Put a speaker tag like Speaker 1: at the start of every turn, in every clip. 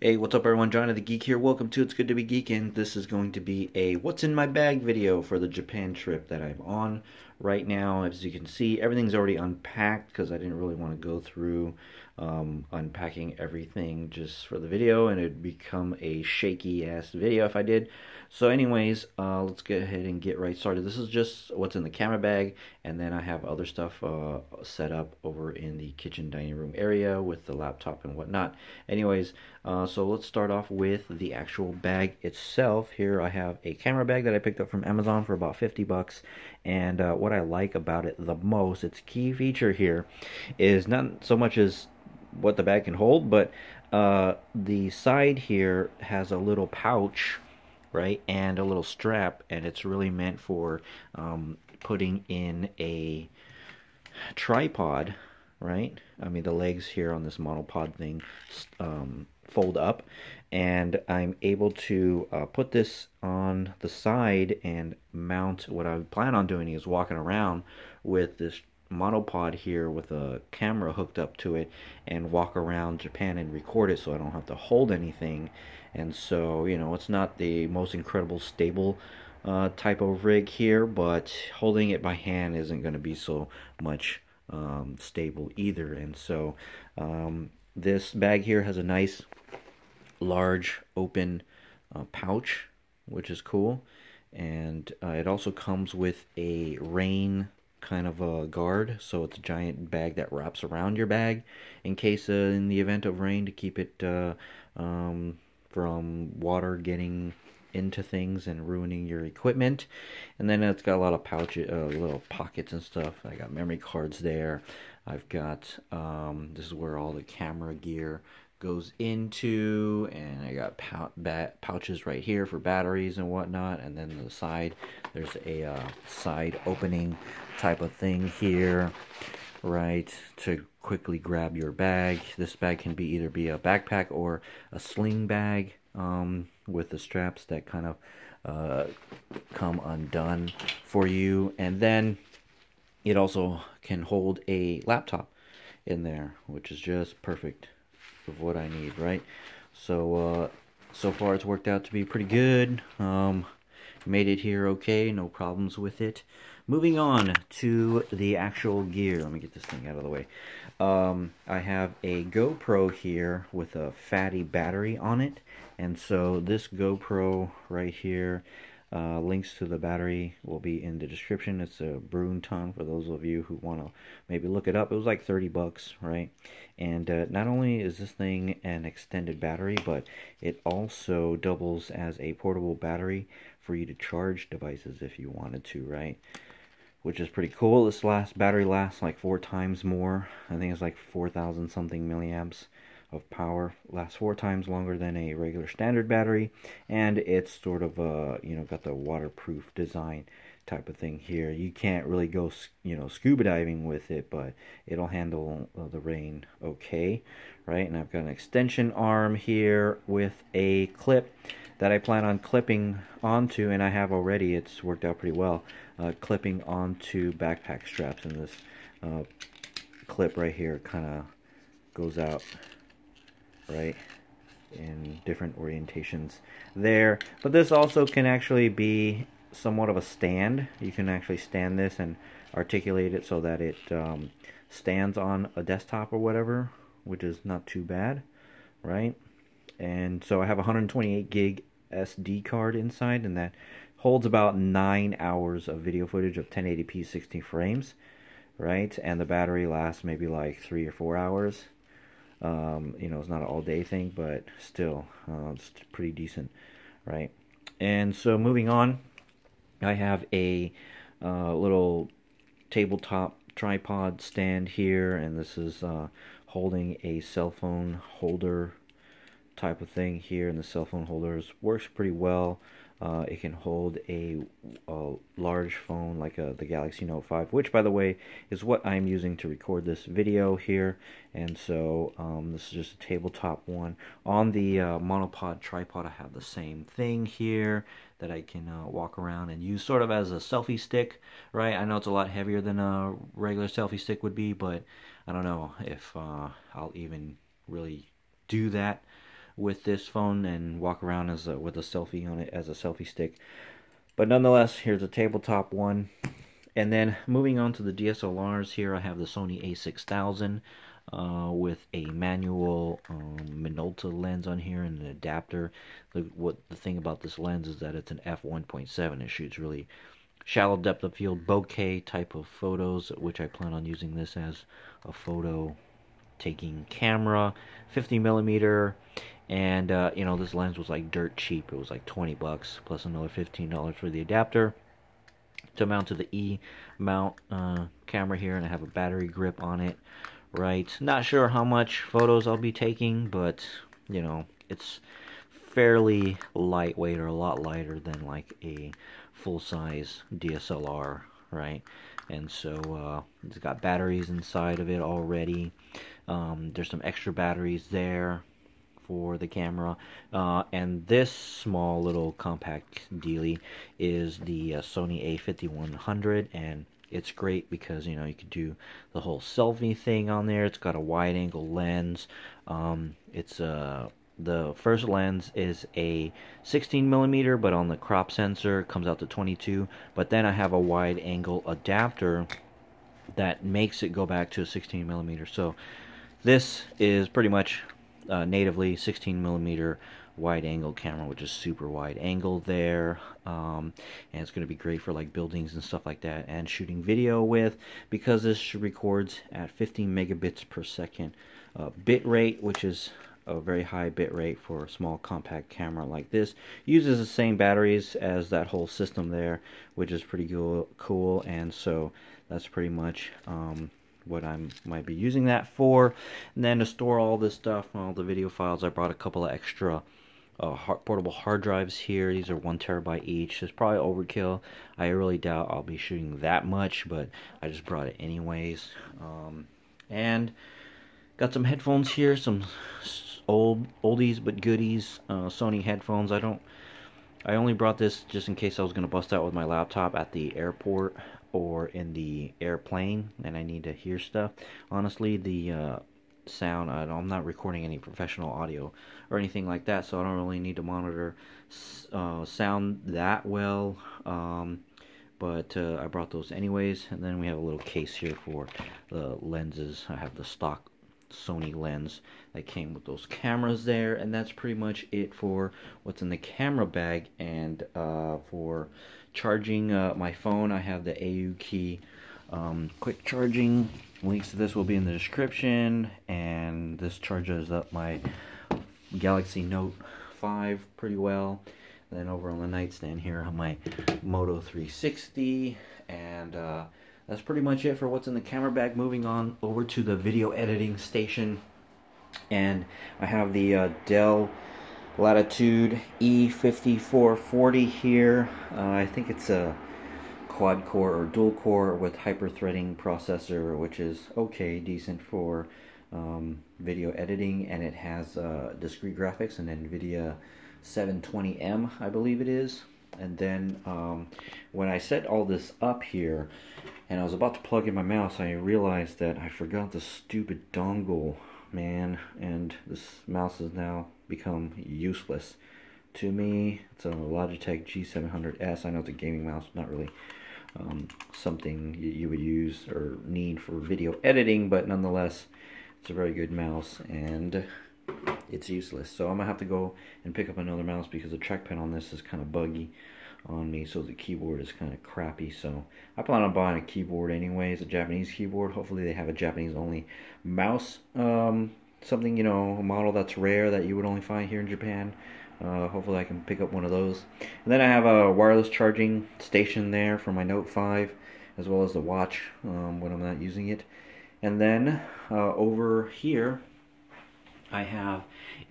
Speaker 1: Hey, what's up everyone? Johnny the Geek here. Welcome to It's Good to Be Geekin'. This is going to be a What's in My Bag video for the Japan trip that I'm on right now. As you can see, everything's already unpacked because I didn't really want to go through unpacking everything just for the video, and it'd become a shaky ass video if I did. So anyways, let's go ahead and get right started. This is just what's in the camera bag, and then I have other stuff set up over in the kitchen dining room area with the laptop and whatnot. Anyways, so let's start off with the actual bag itself. Here I have a camera bag that I picked up from Amazon for about 50 bucks. And what I like about it the most, its key feature here, is not so much as what the bag can hold, but the side here has a little pouch, right, and a little strap, and it's really meant for putting in a tripod, right? I mean, the legs here on this monopod thing fold up, and I'm able to put this on the side and mount. What I plan on doing is walking around with this monopod here with a camera hooked up to it and walk around Japan and record it, so I don't have to hold anything. And so, you know, it's not the most incredible stable type of rig here, but holding it by hand isn't going to be so much stable either. And so this bag here has a nice large open pouch, which is cool, and it also comes with a rain kind of a guard, so it's a giant bag that wraps around your bag in case in the event of rain, to keep it from water getting into things and ruining your equipment. And then it's got a lot of pouches, little pockets and stuff. I got memory cards there. I've got this is where all the camera gear goes into, and I got pouches right here for batteries and whatnot. And then the side, there's a side opening type of thing here, right, to quickly grab your bag. This bag can be either be a backpack or a sling bag with the straps that kind of come undone for you. And then it also can hold a laptop in there, which is just perfect of what I need, right? So so far it's worked out to be pretty good. Made it here okay, no problems with it. Moving on to the actual gear. Let me get this thing out of the way. I have a GoPro here with a fatty battery on it, and so this GoPro right here, links to the battery will be in the description. It's a Brunton for those of you who want to maybe look it up. It was like 30 bucks, right? And not only is this thing an extended battery, but it also doubles as a portable battery for you to charge devices if you wanted to, right? Which is pretty cool. This battery lasts like 4 times more. I think it's like 4,000 something milliamps of power. Lasts 4 times longer than a regular standard battery, and it's sort of you know, got the waterproof design type of thing here. You can't really go, you know, scuba diving with it, but it'll handle the rain okay, right? And I've got an extension arm here with a clip that I plan on clipping onto, and I have already. It's worked out pretty well, clipping onto backpack straps. And this clip right here kind of goes out, right, in different orientations there. But this also can actually be somewhat of a stand. You can actually stand this and articulate it so that it stands on a desktop or whatever, which is not too bad, right? And so I have a 128 gig SD card inside, and that holds about 9 hours of video footage of 1080p 60 frames, right? And the battery lasts maybe like 3 or 4 hours. You know, it's not an all-day thing, but still, it's pretty decent, right? And so moving on, I have a little tabletop tripod stand here, and this is holding a cell phone holder type of thing here, and the cell phone holders works pretty well. It can hold a large phone like the Galaxy Note 5, which, by the way, is what I'm using to record this video here. And so this is just a tabletop one. On the monopod tripod, I have the same thing here that I can walk around and use sort of as a selfie stick, right? I know it's a lot heavier than a regular selfie stick would be, but I don't know if I'll even really do that with this phone and walk around with a selfie on it as a selfie stick. But nonetheless, here's a tabletop one. And then moving on to the DSLRs, here I have the Sony a6000 with a manual Minolta lens on here and an adapter. The thing about this lens is that it's an f1.7. It shoots really shallow depth of field bokeh type of photos, which I plan on using this as a photo taking camera, 50 millimeter. And you know, this lens was like dirt cheap. It was like 20 bucks plus another $15 for the adapter to mount to the E-mount camera here, and I have a battery grip on it. Right, not sure how much photos I'll be taking, but you know, it's fairly lightweight, or a lot lighter than like a full-size DSLR, right? And so it's got batteries inside of it already. There's some extra batteries there for the camera, and this small little compact dealie is the Sony a5100, and it's great because, you know, you can do the whole selfie thing on there. It's got a wide angle lens. The first lens is a 16 millimeter, but on the crop sensor it comes out to 22. But then I have a wide angle adapter that makes it go back to a 16 millimeter. So this is pretty much natively 16 millimeter wide angle camera, which is super wide angle there, and it's going to be great for like buildings and stuff like that, and shooting video with, because this records at 15 megabits per second bit rate, which is a very high bit rate for a small compact camera like this. Uses the same batteries as that whole system there, which is pretty cool. And so that's pretty much what I might be using that for. And then to store all this stuff, all the video files, I brought a couple of extra portable hard drives here. These are 1 terabyte each. It's probably overkill. I really doubt I'll be shooting that much, but I just brought it anyways. And got some headphones here, some oldies but goodies, Sony headphones. I only brought this just in case I was going to bust out with my laptop at the airport or in the airplane and I need to hear stuff. Honestly, the sound, I'm not recording any professional audio or anything like that, so I don't really need to monitor sound that well, but I brought those anyways. And then we have a little case here for the lenses. I have the stock Sony lens that came with those cameras there, and that's pretty much it for what's in the camera bag. And for charging my phone, I have the AU key quick charging. Links to this will be in the description, and this charges up my Galaxy Note 5 pretty well. And then over on the nightstand here on my Moto 360, and that's pretty much it for what's in the camera bag. Moving on over to the video editing station, and I have the Dell Latitude E5440 here. I think it's a quad core or dual core with hyper threading processor, which is okay, decent for video editing, and it has discrete graphics and NVIDIA 720M, I believe it is. And then when I set all this up here and I was about to plug in my mouse, I realized that I forgot the stupid dongle, man, and this mouse has now become useless to me. It's a Logitech G700S. I know it's a gaming mouse, not really something you would use or need for video editing, but nonetheless, it's a very good mouse, and it's useless. So I'm gonna have to go and pick up another mouse because the trackpad on this is kind of buggy on me, so the keyboard is kind of crappy. So I plan on buying a keyboard anyways, a Japanese keyboard. Hopefully they have a Japanese only mouse, something, you know, a model that's rare that you would only find here in Japan. Hopefully I can pick up one of those. And then I have a wireless charging station there for my Note 5, as well as the watch when I'm not using it. And then over here I have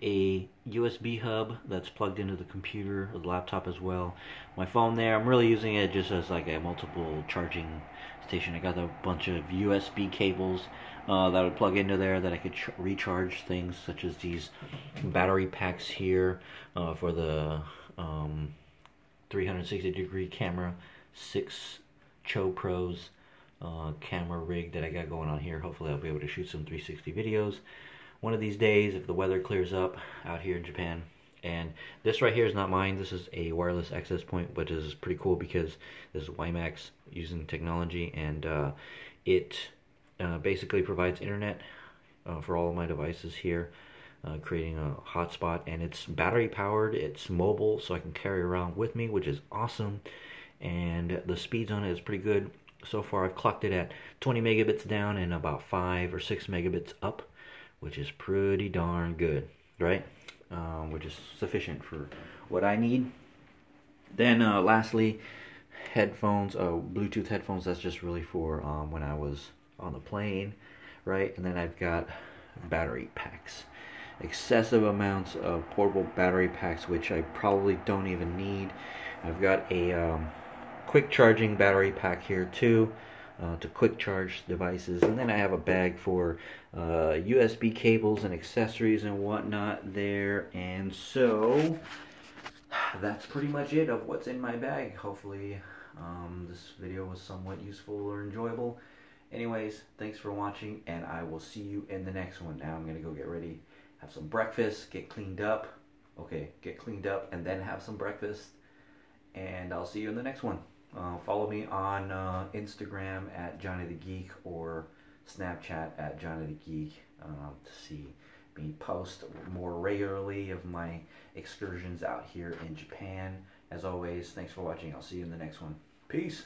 Speaker 1: a USB hub that's plugged into the computer, the laptop as well. My phone there, I'm really using it just as like a multiple charging station. I got a bunch of USB cables that would plug into there that I could recharge things, such as these battery packs here for the 360 degree camera, 6 Cho Pros camera rig that I got going on here. Hopefully I'll be able to shoot some 360 videos one of these days, if the weather clears up out here in Japan. And this right here is not mine. This is a wireless access point, which is pretty cool because this is WiMAX using technology, and it basically provides internet for all of my devices here, creating a hotspot. And it's battery powered, it's mobile, so I can carry around with me, which is awesome. And the speeds on it is pretty good. So far I've clocked it at 20 megabits down and about 5 or 6 megabits up, which is pretty darn good, right? Which is sufficient for what I need. Then lastly, headphones, Bluetooth headphones. That's just really for when I was on the plane, right? And then I've got battery packs, excessive amounts of portable battery packs, which I probably don't even need. I've got a quick charging battery pack here too, to quick charge devices. And then I have a bag for USB cables and accessories and whatnot there. And so that's pretty much it of what's in my bag. Hopefully this video was somewhat useful or enjoyable. Anyways, thanks for watching, and I will see you in the next one. Now I'm gonna go get ready, have some breakfast, get cleaned up. Okay, get cleaned up and then have some breakfast, and I'll see you in the next one. Follow me on Instagram at Johnny the Geek, or Snapchat at Johnny the Geek, to see me post more regularly of my excursions out here in Japan. As always, thanks for watching. I'll see you in the next one. Peace.